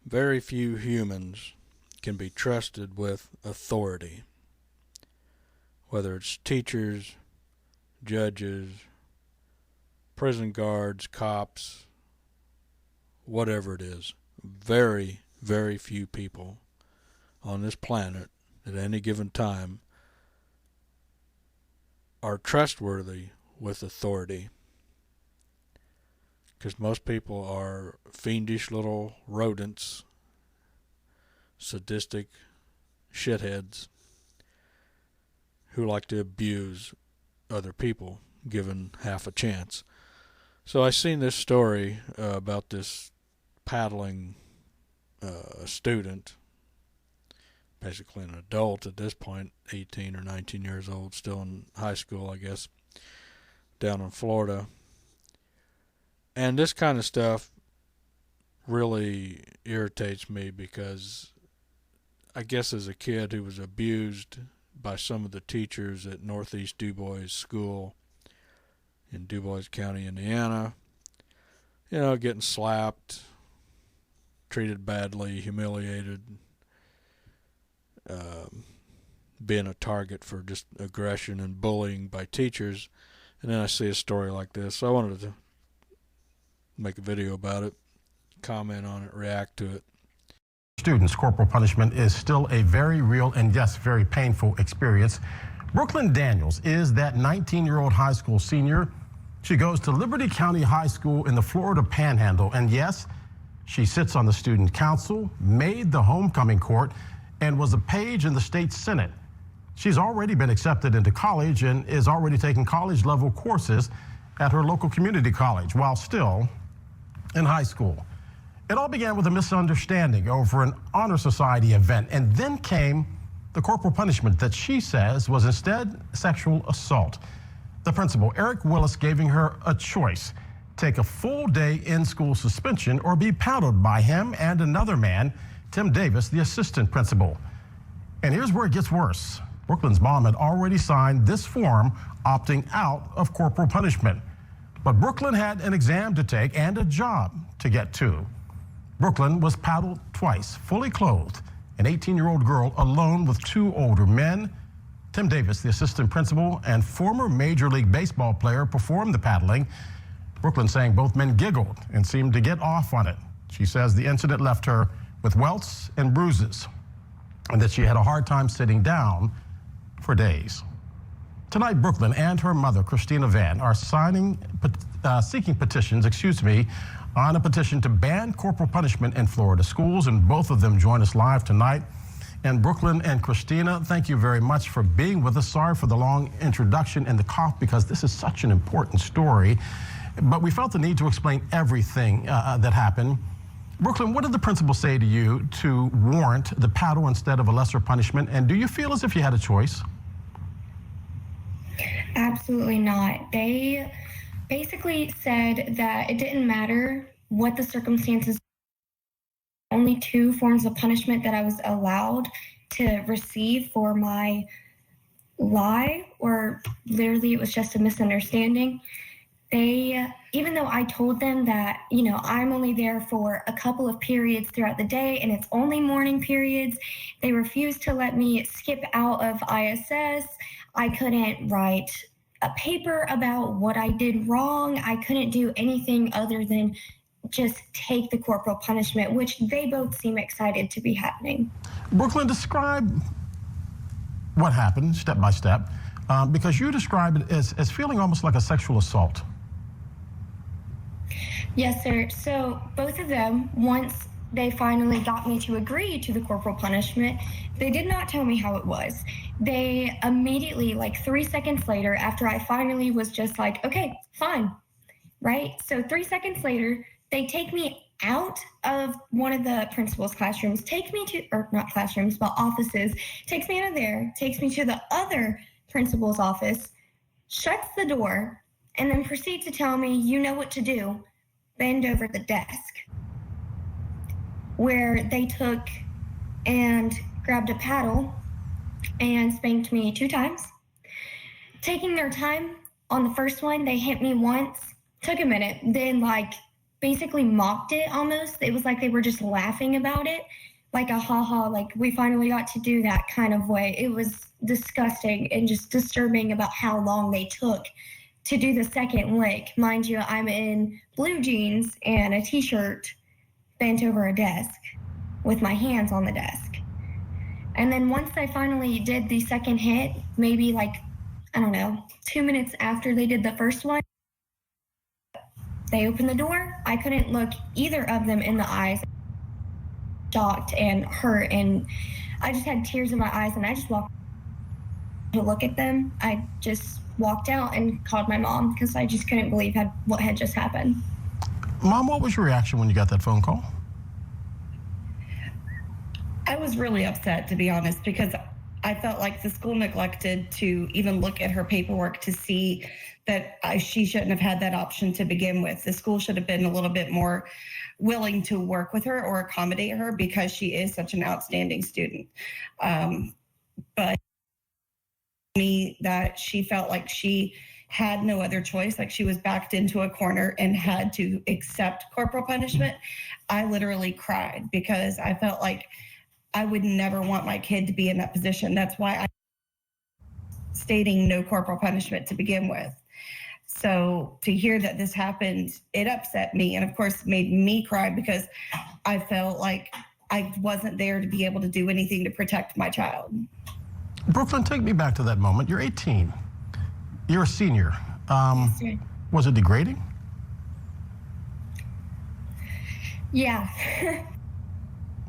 Very few humans can be trusted with authority, whether it's teachers, judges, prison guards, cops, whatever it is. Very, very few people on this planet at any given time are trustworthy with authority, because most people are fiendish little rodents, sadistic shitheads who like to abuse other people given half a chance. So I seen this story about this paddling student, basically an adult at this point, 18 or 19 years old, still in high school, I guess, down in Florida. And this kind of stuff really irritates me because I guess as a kid who was abused by some of the teachers at Northeast DuBois School in DuBois County, Indiana, getting slapped, treated badly, humiliated, being a target for just aggression and bullying by teachers. And then I see a story like this, so I wanted to make a video about it, comment on it, react to it. Students, corporal punishment is still a very real and, yes, very painful experience. Brooklyn Daniels is that 19-year-old high school senior. She goes to Liberty County High School in the Florida Panhandle, and yes, she sits on the student council, made the homecoming court, and was a page in the state senate. She's already been accepted into college and is already taking college-level courses at her local community college while still in high school. It all began with a misunderstanding over an honor society event, and then came the corporal punishment that she says was instead sexual assault. The principal, Eric Willis, giving her a choice: take a full day in-school suspension or be paddled by him and another man, Tim Davis, the assistant principal. And here's where it gets worse. Brooklyn's mom had already signed this form opting out of corporal punishment. But Brooklyn had an exam to take and a job to get to. Brooklyn was paddled twice, fully clothed, an 18-year-old girl alone with two older men. Tim Davis, the assistant principal and former Major League Baseball player, performed the paddling. Brooklyn saying both men giggled and seemed to get off on it. She says the incident left her with welts and bruises and that she had a hard time sitting down for days. Tonight, Brooklyn and her mother, Christina Van, are seeking petitions, on a petition to ban corporal punishment in Florida schools, and both of them join us live tonight. And Brooklyn and Christina, thank you very much for being with us. Sorry for the long introduction and the cough, because this is such an important story. But we felt the need to explain everything that happened. Brooklyn, what did the principal say to you to warrant the paddle instead of a lesser punishment? And do you feel as if you had a choice? Absolutely not. They basically said that it didn't matter what the circumstances. Only two forms of punishment that I was allowed to receive for my lie, or literally it was just a misunderstanding. Even though I told them that, I'm only there for a couple of periods throughout the day and it's only morning periods, they refused to let me skip out of ISS. I couldn't write a paper about what I did wrong. I couldn't do anything other than just take the corporal punishment, which they both seem excited to be happening. Brooklyn, describe what happened step by step, because you describe it as feeling almost like a sexual assault. Yes, sir. So both of them, once they finally got me to agree to the corporal punishment, they did not tell me how it was. They immediately, like 3 seconds later, after I finally was just like, okay, fine, right? So 3 seconds later, they take me out of one of the principal's classrooms, or not classrooms, but offices, takes me out of there, takes me to the other principal's office, shuts the door, and then proceeds to tell me, you know what to do, bend over the desk. Where they took and grabbed a paddle and spanked me 2 times. Taking their time on the first one, they hit me once, took a minute, then basically mocked it almost. It was like they were just laughing about it, like a haha, like we finally got to do that kind of way. It was disgusting and just disturbing about how long they took to do the second lick. Mind you, I'm in blue jeans and a t-shirt bent over a desk with my hands on the desk. And then once I finally did the second hit, maybe like, I don't know, 2 minutes after they did the first one, they opened the door. I couldn't look either of them in the eyes. Shocked and hurt, and I just had tears in my eyes, and I just walked to look at them. I just walked out and called my mom because I just couldn't believe what had just happened. Mom, what was your reaction when you got that phone call? I was really upset, to be honest, because I felt like the school neglected to even look at her paperwork to see that she shouldn't have had that option to begin with. The school should have been a little bit more willing to work with her or accommodate her because she is such an outstanding student. But me, that she felt like she had no other choice, like she was backed into a corner and had to accept corporal punishment. I literally cried because I felt like I would never want my kid to be in that position. That's why I'm stating no corporal punishment to begin with. So to hear that this happened, it upset me, and of course made me cry because I felt like I wasn't there to be able to do anything to protect my child. Brooklyn, take me back to that moment. You're 18. You're a senior. Yes, was it degrading? yeah.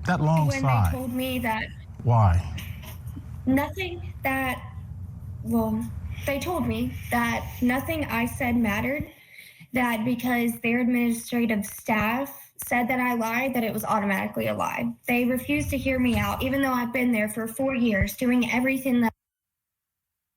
That long When sigh. they told me that Why? they told me that nothing I said mattered, that because their administrative staff said that I lied, that it was automatically a lie. They refused to hear me out, even though I've been there for 4 years doing everything that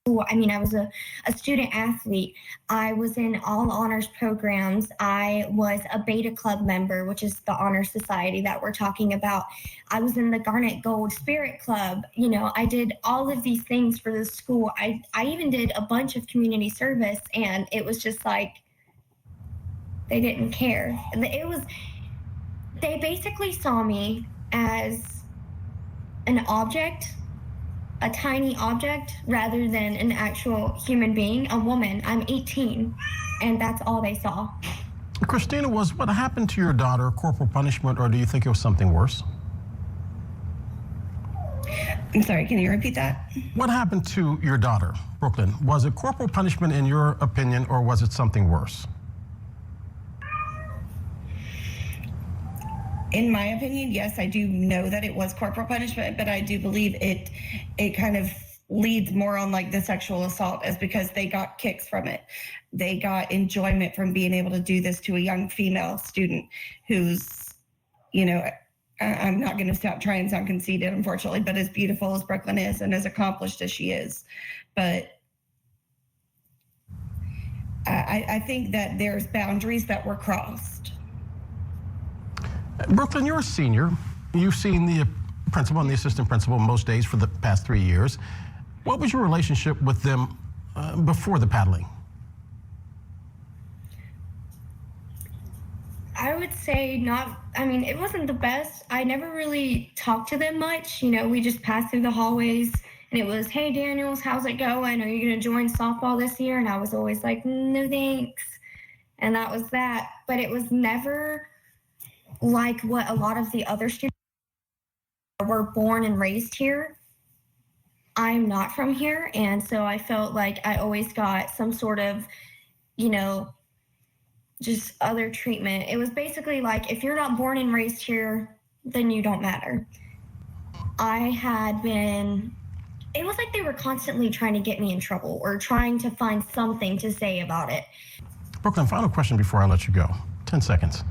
I was a student athlete. I was in all honors programs. I was a Beta Club member, which is the honor society that we're talking about. I was in the Garnet Gold Spirit Club. I did all of these things for the school. I even did a bunch of community service, and it was just like they didn't care. They basically saw me as an object, a tiny object, rather than an actual human being, a woman. I'm 18, and that's all they saw. Christina, was what happened to your daughter corporal punishment, or do you think it was something worse? I'm sorry, can you repeat that? What happened to your daughter, Brooklyn? Was it corporal punishment in your opinion, or was it something worse? In my opinion, yes, I do know that it was corporal punishment, but I do believe it kind of leads more on like the sexual assault, is because they got kicks from it. They got enjoyment from being able to do this to a young female student who's, I'm not going to try and sound conceited, unfortunately, but as beautiful as Brooklyn is and as accomplished as she is. But I think that there's boundaries that were crossed. Brooklyn, you're a senior. You've seen the principal and the assistant principal most days for the past 3 years. What was your relationship with them before the paddling? I would say it wasn't the best. I never really talked to them much. We just passed through the hallways, and it was, "Hey, Daniels, how's it going? Are you going to join softball this year?" And I was always like, "No, thanks." And that was that. But it was never like what a lot of the other students were born and raised here. I'm not from here, and so I felt like I always got some sort of, just other treatment. It was basically like, if you're not born and raised here, then you don't matter. It was like they were constantly trying to get me in trouble or trying to find something to say about it. Brooklyn, final question before I let you go. 10 seconds.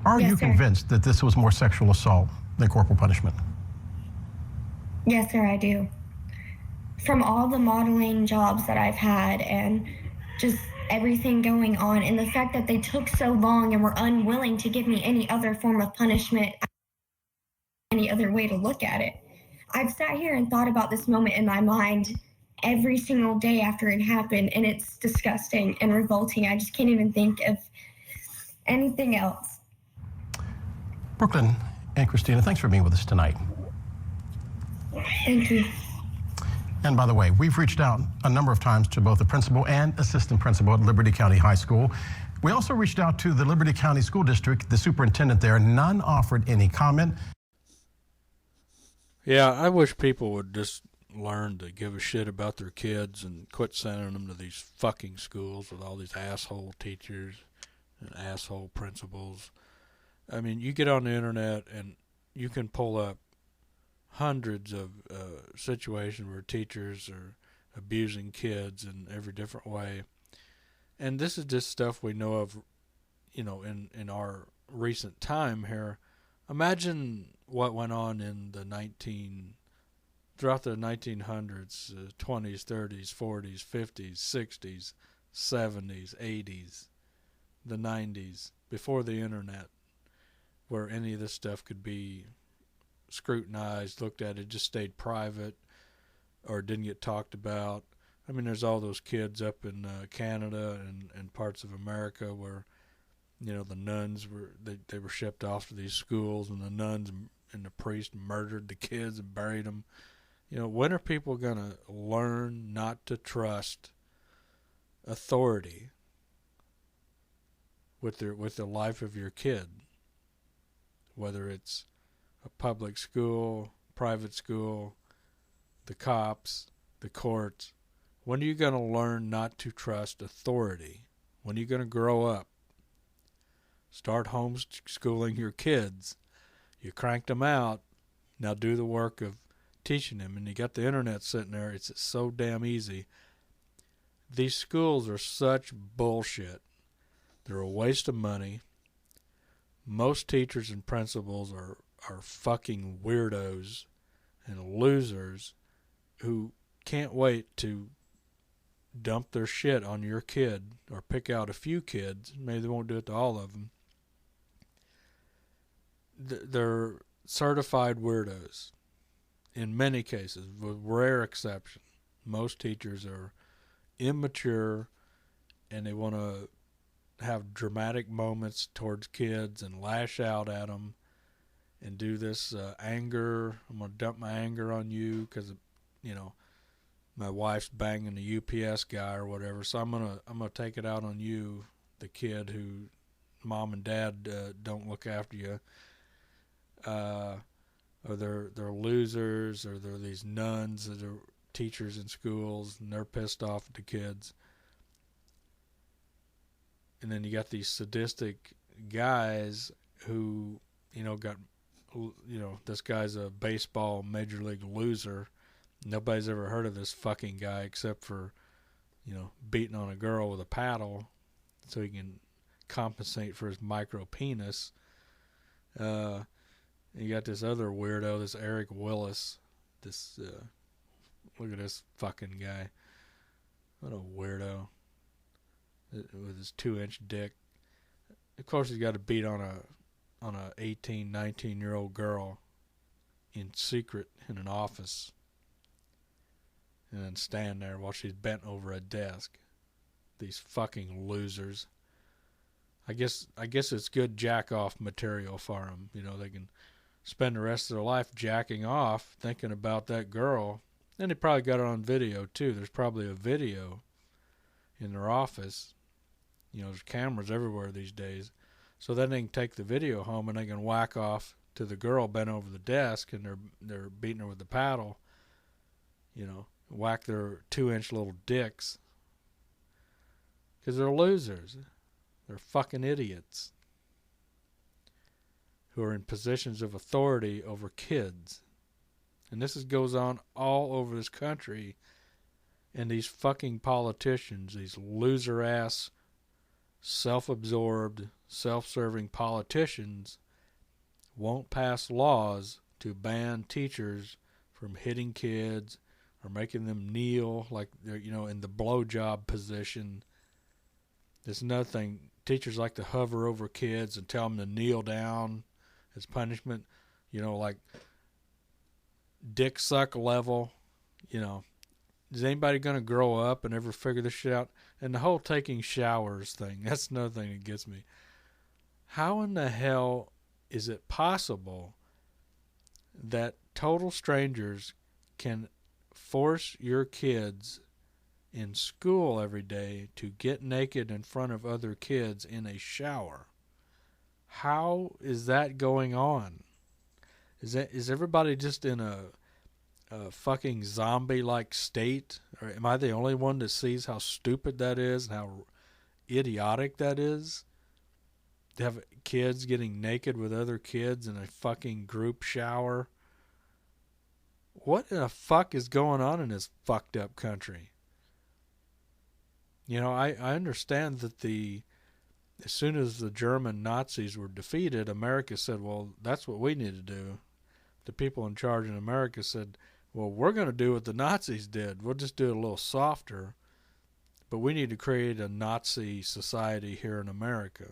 Are Yes, you sir. convinced that this was more sexual assault than corporal punishment? Yes, sir, I do. From all the modeling jobs that I've had and just everything going on, and the fact that they took so long and were unwilling to give me any other form of punishment, any other way to look at it. I've sat here and thought about this moment in my mind every single day after it happened, and it's disgusting and revolting. I just can't even think of anything else. Brooklyn and Christina, thanks for being with us tonight. Thank you. And by the way, we've reached out a number of times to both the principal and assistant principal at Liberty County High School. We also reached out to the Liberty County School District, the superintendent there. None offered any comment. Yeah, I wish people would just learn to give a shit about their kids and quit sending them to these fucking schools with all these asshole teachers and asshole principals. I mean, you get on the internet and you can pull up hundreds of situations where teachers are abusing kids in every different way. And this is just stuff we know of, in our recent time here. Imagine what went on in throughout the 1900s, 20s, 30s, 40s, 50s, 60s, 70s, 80s, the 90s, before the internet, where any of this stuff could be scrutinized, looked at. It just stayed private or didn't get talked about. I mean, there's all those kids up in Canada and parts of America where, the nuns they were shipped off to these schools, and the nuns and the priests murdered the kids and buried them. When are people going to learn not to trust authority with the life of your kid? Whether it's a public school, private school, the cops, the courts. When are you going to learn not to trust authority? When are you going to grow up? Start homeschooling your kids. You cranked them out. Now do the work of teaching them. And you got the internet sitting there. It's so damn easy. These schools are such bullshit. They're a waste of money. Most teachers and principals are fucking weirdos and losers who can't wait to dump their shit on your kid or pick out a few kids. Maybe they won't do it to all of them. They're certified weirdos in many cases, with rare exception. Most teachers are immature and they want to have dramatic moments towards kids and lash out at them and do this anger. I'm going to dump my anger on you because, my wife's banging the UPS guy or whatever. So I'm gonna take it out on you, the kid who mom and dad don't look after you. Or they're losers, or they're these nuns that are teachers in schools and they're pissed off at the kids. And then you got these sadistic guys who, this guy's a baseball major league loser. Nobody's ever heard of this fucking guy except for, beating on a girl with a paddle so he can compensate for his micro penis. You got this other weirdo, this Eric Willis. Look at this fucking guy. What a weirdo. With his 2-inch dick. Of course he's got to beat on a 18, 19-year-old girl in secret in an office. And then stand there while she's bent over a desk. These fucking losers. I guess it's good jack-off material for them. They can spend the rest of their life jacking off, thinking about that girl. And they probably got it on video, too. There's probably a video in their office. There's cameras everywhere these days. So then they can take the video home and they can whack off to the girl bent over the desk and they're beating her with the paddle. Whack their 2-inch little dicks. Because they're losers. They're fucking idiots who are in positions of authority over kids. And this goes on all over this country. And these fucking politicians, these loser-ass, self-absorbed, self-serving politicians won't pass laws to ban teachers from hitting kids or making them kneel like they're, in the blowjob position. There's another thing. Teachers like to hover over kids and tell them to kneel down as punishment. Like dick suck level. Is anybody going to grow up and ever figure this shit out? And the whole taking showers thing, that's another thing that gets me. How in the hell is it possible that total strangers can force your kids in school every day to get naked in front of other kids in a shower? How is that going on? Is everybody just in a fucking zombie-like state? Or am I the only one that sees how stupid that is and how idiotic that is? To have kids getting naked with other kids in a fucking group shower? What the fuck is going on in this fucked up country? You know, I understand that as soon as the German Nazis were defeated, America said, well, that's what we need to do. The people in charge in America said, well, we're going to do what the Nazis did. We'll just do it a little softer, but we need to create a Nazi society here in America.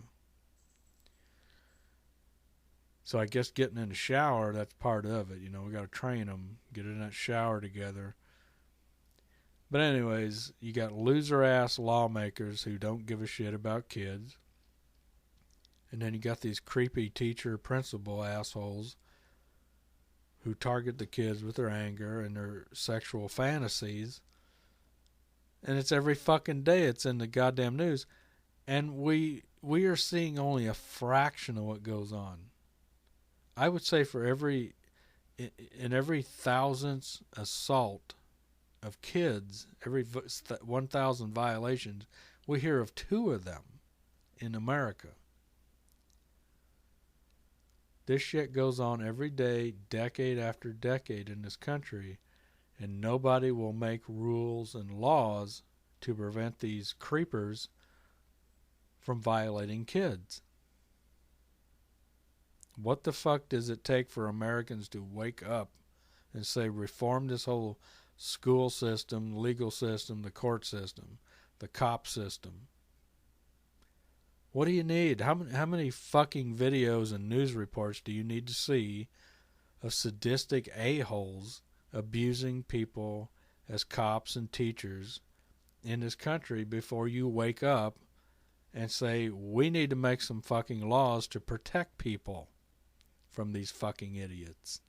So I guess getting in the shower, that's part of it. You know, we got to train them, get in that shower together. But anyways, you got loser-ass lawmakers who don't give a shit about kids. And then you got these creepy teacher principal assholes who target the kids with their anger and their sexual fantasies. And it's every fucking day it's in the goddamn news. And we are seeing only a fraction of what goes on. I would say for every 1,000th assault of kids, every 1,000 violations, we hear of 2 of them in America. This shit goes on every day, decade after decade in this country, and nobody will make rules and laws to prevent these creepers from violating kids. What the fuck does it take for Americans to wake up and say, reform this whole school system, legal system, the court system, the cop system? What do you need? How many fucking videos and news reports do you need to see of sadistic a-holes abusing people as cops and teachers in this country before you wake up and say, we need to make some fucking laws to protect people from these fucking idiots?